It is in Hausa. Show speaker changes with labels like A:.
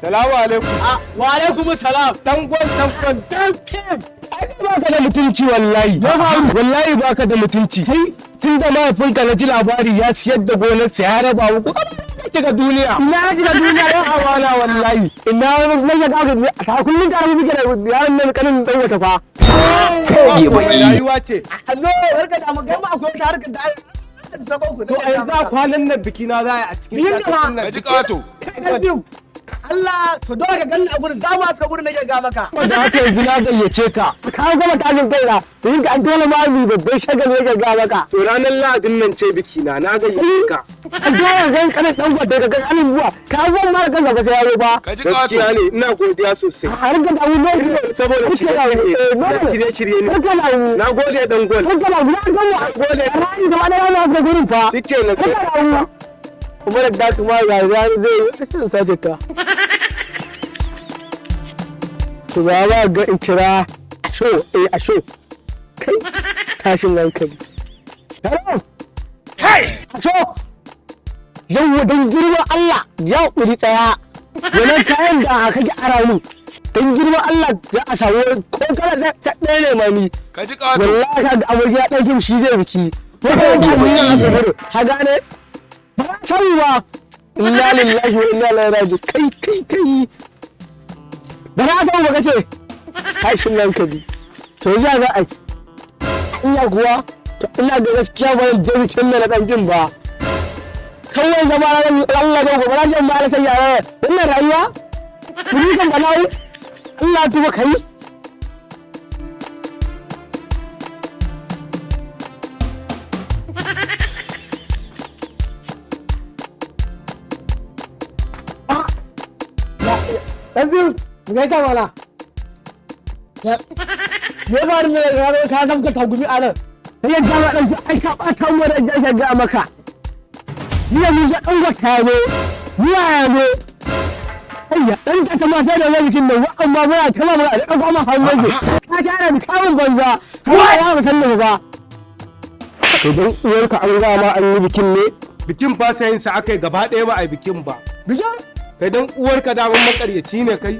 A: Salamu alaikum.
B: Wa alaikum salam.
A: Dangon
B: Dan fim.
A: ai baka da mutunci wallahi. Wallahi baka da mutunci. Tun da mahaifinka na ji labari ya siyar da gonarsa ya raba muku. Kika duniya.
B: Ina ji da duniya
A: ya hawana wallahi. Ina na ga ta kullun ka rubuce da yaran nan kanin dan wata fa.
C: Ke baki.
A: Rayuwa ce.
B: allo harka da magana akwai ta harka da
A: To ai za kwanan nan biki na za a cikin
B: Bikin da ma.
C: Ka ji kato.
B: Allah to dole ka ganni a gurin za mu aska gurin nake ga maka.
A: Da haka yanzu na gayyace ka. Ka gama tashin kaina. Yin ka dole ma mu babban shagal yake ga maka. To ranar Lahadin nan ce biki na gayyace ka. Ka dole ga kana dan gwada ka ga anin buwa. Ka zo ma ka gaba sai yaro ba.
C: Ka ji kato.
A: Gaskiya ne ina godiya sosai. Har ga dawo ne saboda shirye-shirye ne. Na gode dan gol. Na gode. Rai da wani yana ga gurin fa. Shike na sai. Kuma da kuma ga zai sai sace ka. To ba za ga in kira asho kai tashin hankali. Hello.
C: Hey!
A: Asho. Yau don girman Allah ya kuri tsaya. Wannan kayan da aka ji ara mu. Don girman Allah za a samu ko kala ta ɗaya ne mami.
C: Ka ji kato.
A: Wallahi ka ga amarya ɗaukin shi zai biki. Wata ya mu yi asibiri. Ha gane? Ba za samu ba. Inna lillahi wa inna ilaihi raji'un. Kai. Da na ga baka ce tashin hankali to za ga ai ina kuwa to ina ga gaskiya ba zan je bikin na dan jin ba kawai zama Allah ga gobe na jin ba na sai yara wannan rayuwa kuri kan bala'i Allah tuba kai Gaisa mana. Ya bari ne ka san ka tagumi a nan. Sai ga ma dan ai ka bata mu da ya ga maka. Ni mun ga dan wata ne. Ni ya ne. Ayya dan ta ma sai da yakin nan amma ba ta ma da dan kuma hannun ki. Ka tare da samun banza. Ka ya san da ba. To dan uwarka an ga ma an yi bikin ne. Bikin fa sai yin sa akai gaba ɗaya ba ai bikin ba. Bikin? Kai dan uwarka da mun makaryaci ne kai.